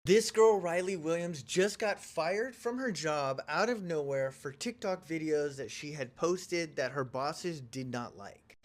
This girl, Riley Williams, just got fired from her job out of nowhere for TikTok videos that she had posted that her bosses did not like.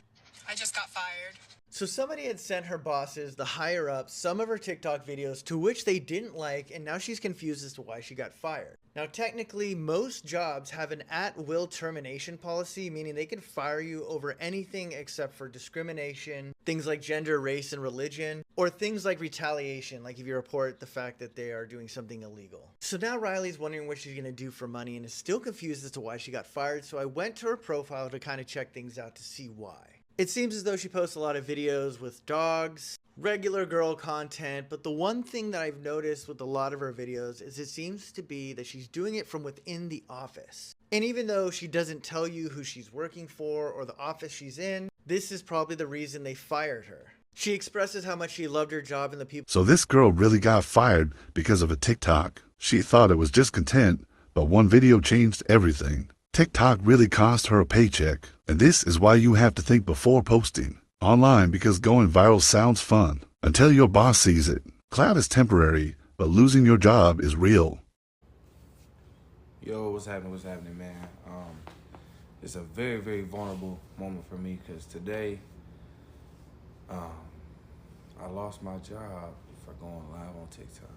I just got fired. So somebody had sent her bosses, the higher ups, some of her TikTok videos to which they didn't like, and now she's confused as to why she got fired. Now, technically, most jobs have an at-will termination policy, meaning they can fire you over anything except for discrimination, things like gender, race, and religion, or things like retaliation, like if you report the fact that they are doing something illegal. So now Riley's wondering what she's gonna do for money and is still confused as to why she got fired, so I went to her profile to kind of check things out to see why. It seems as though she posts a lot of videos with dogs, regular girl content, but the one thing that I've noticed with a lot of her videos is it seems to be that she's doing it from within the office. And even though she doesn't tell you who she's working for or the office she's in, this is probably the reason they fired her. She expresses how much she loved her job and the people. So this girl really got fired because of a TikTok. She thought it was just content, but one video changed everything. TikTok really cost her a paycheck, and this is why you have to think before posting online, because going viral sounds fun until your boss sees it. Clout is temporary, but losing your job is real. Yo, what's happening, man? It's a very, very vulnerable moment for me because today, I lost my job for going live on TikTok.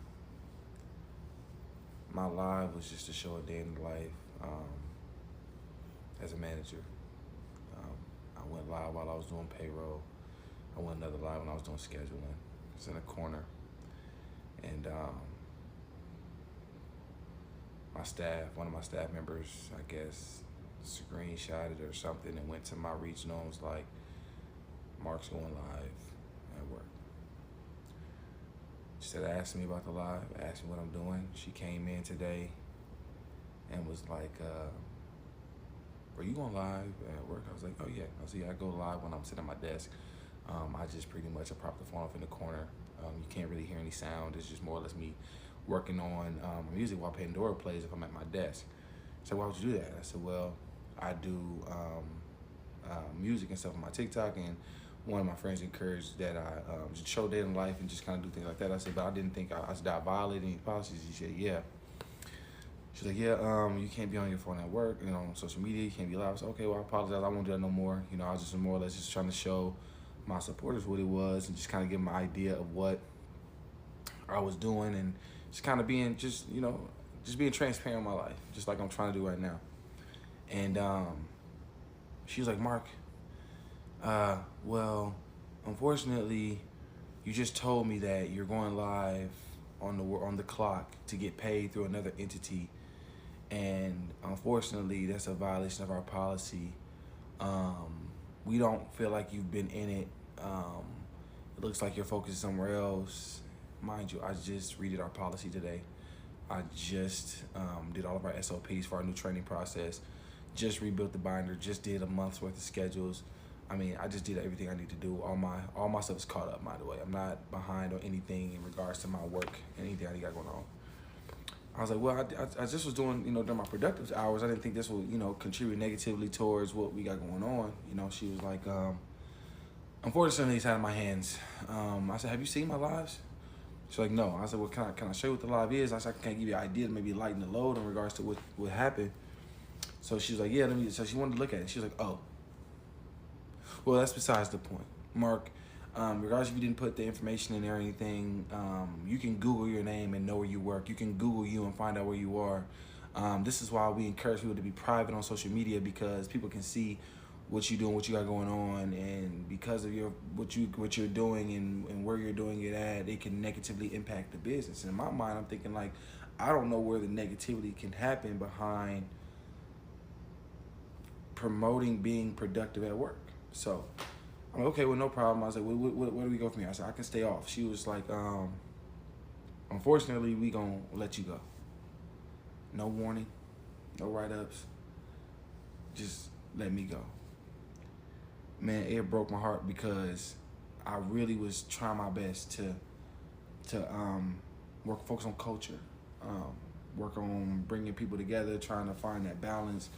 My live was just to show a day in the life as a manager. I went live while I was doing payroll. I went another live when I was doing scheduling. It's in a corner. And one of my staff members, I guess, screenshotted or something and went to my regional and was like, Mark's going live at work. She said, asked me about the live, asked me what I'm doing. She came in today and was like, are you going live at work? I was like, oh yeah. I said, yeah, I go live when I'm sitting at my desk. I just pretty much, I prop the phone off in the corner. You can't really hear any sound. It's just more or less me working on music while Pandora plays if I'm at my desk. So why would you do that? I said, well, I do music and stuff on my TikTok, and one of my friends encouraged that I just show day in life and just kind of do things like that. I said, but I didn't think I should violate any policies. She said, yeah. She's like, yeah, you can't be on your phone at work, on social media, you can't be live. I said, okay, well, I apologize, I won't do that no more. I was just more or less just trying to show my supporters what it was and just kind of give them an idea of what I was doing and just kind of being just being transparent in my life, just like I'm trying to do right now. And she was like, Mark, well, unfortunately, you just told me that you're going live on the clock to get paid through another entity, and unfortunately, that's a violation of our policy. We don't feel like you've been in it. It looks like you're focused somewhere else. Mind you, I just redid our policy today. I just did all of our SOPs for our new training process, just rebuilt the binder, just did a month's worth of schedules. I mean, I just did everything I need to do. All my stuff is caught up, by the way. I'm not behind on anything in regards to my work and anything I got going on. I was like, well, I just was doing, during my productive hours. I didn't think this would, contribute negatively towards what we got going on. She was like, unfortunately, it's out of my hands. I said, have you seen my lives? She's like, no. I said, well, can I show you what the live is? I said, I can't give you an idea to maybe lighten the load in regards to what happened. So she was like, yeah, so she wanted to look at it. She was like, oh. Well, that's besides the point. Mark, regardless if you didn't put the information in there or anything, you can Google your name and know where you work. You can Google you and find out where you are. This is why we encourage people to be private on social media, because people can see what you're doing, what you got going on, and because of what you're doing and where you're doing it at, it can negatively impact the business. And in my mind, I'm thinking like, I don't know where the negativity can happen behind promoting being productive at work. So I'm like, okay, well, no problem. I was like, where do we go from here? I said, I can stay off. She was like, unfortunately, we gonna let you go. No warning, no write-ups, just let me go. Man, it broke my heart because I really was trying my best to focus on culture, work on bringing people together, trying to find that balance.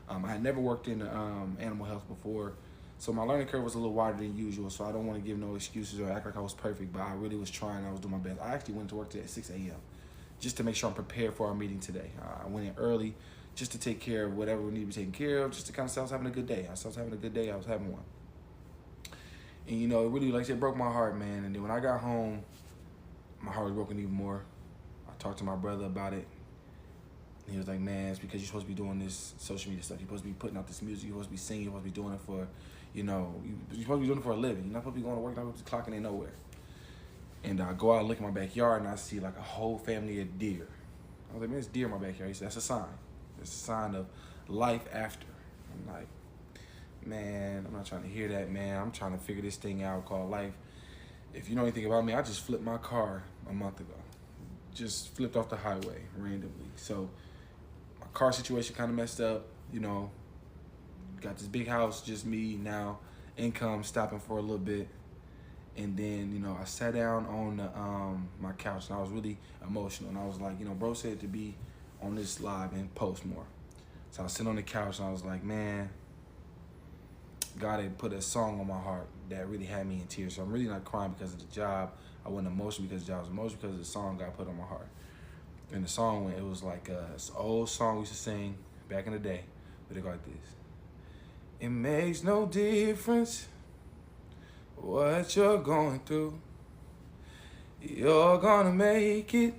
I had never worked in animal health before, so my learning curve was a little wider than usual, so I don't want to give no excuses or act like I was perfect, but I really was trying. I was doing my best. I actually went to work today at 6 a.m. just to make sure I'm prepared for our meeting today. I went in early just to take care of whatever we need to be taken care of, just to kind of say I was having a good day. I was having a good day. I was having one. And, you know, it really, like I said, broke my heart, man. And then when I got home, my heart was broken even more. I talked to my brother about it. And he was like, man, it's because you're supposed to be doing this social media stuff. You're supposed to be putting out this music. You're supposed to be singing. You're supposed to be doing it for, you know, you're supposed to be doing it for a living. You're not supposed to be going to work. You're not supposed to be clocking in nowhere. And I go out and look in my backyard, and I see like a whole family of deer. I was like, man, it's deer in my backyard. He said, that's a sign. It's a sign of life after. I'm like, man, I'm not trying to hear that, man. I'm trying to figure this thing out called life. If you know anything about me, I just flipped my car a month ago. Just flipped off the highway randomly. So my car situation kind of messed up, you know. Got this big house, just me now. Income stopping for a little bit. And then, you know, I sat down on my couch, and I was really emotional. And I was like, you know, bro said to be on this live and post more. So I was sitting on the couch, and I was like, man, God had put a song on my heart that really had me in tears. So I'm really not crying because of the job. I wasn't emotional because of the job. I was emotional because of the song God put on my heart. And the song, it was like this old song we used to sing back in the day. But it go like this. It makes no difference what you're going through. You're gonna make it.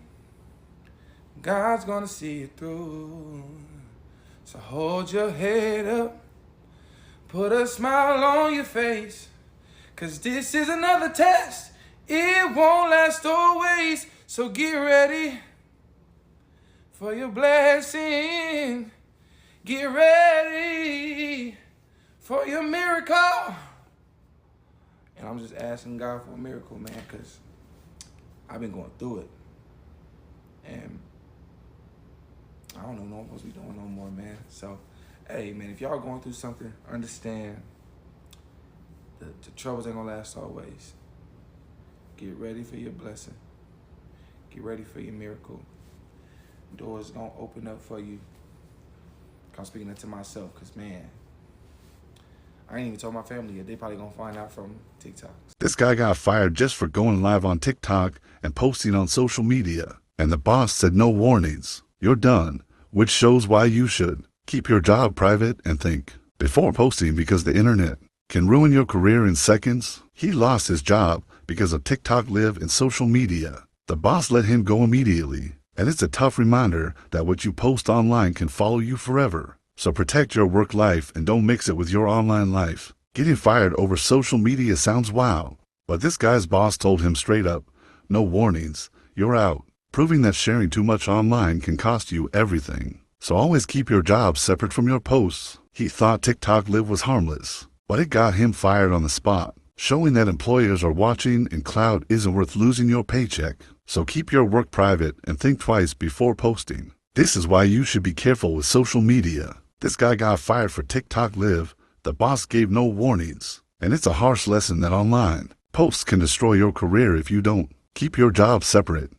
God's gonna see it through. So hold your head up. Put a smile on your face. 'Cause this is another test. It won't last always. So get ready for your blessing. Get ready for your miracle. And I'm just asking God for a miracle, man, because I've been going through it. And I don't know what I'm supposed to be doing no more, man. So, hey, man, if y'all going through something, understand the troubles ain't going to last always. Get ready for your blessing. Get ready for your miracle. Doors going to open up for you. I'm speaking that to myself because, man, I ain't even told my family yet. They probably gonna find out from TikTok. This guy got fired just for going live on TikTok and posting on social media. And the boss said no warnings. You're done, which shows why you should keep your job private and think before posting, because the internet can ruin your career in seconds. He lost his job because of TikTok live and social media. The boss let him go immediately. And it's a tough reminder that what you post online can follow you forever. So protect your work life and don't mix it with your online life. Getting fired over social media sounds wild, but this guy's boss told him straight up, no warnings, you're out, proving that sharing too much online can cost you everything. So always keep your job separate from your posts. He thought TikTok Live was harmless, but it got him fired on the spot, showing that employers are watching and clout isn't worth losing your paycheck. So keep your work private and think twice before posting. This is why you should be careful with social media. This guy got fired for TikTok Live. The boss gave no warnings. And it's a harsh lesson that online posts can destroy your career if you don't keep your job separate.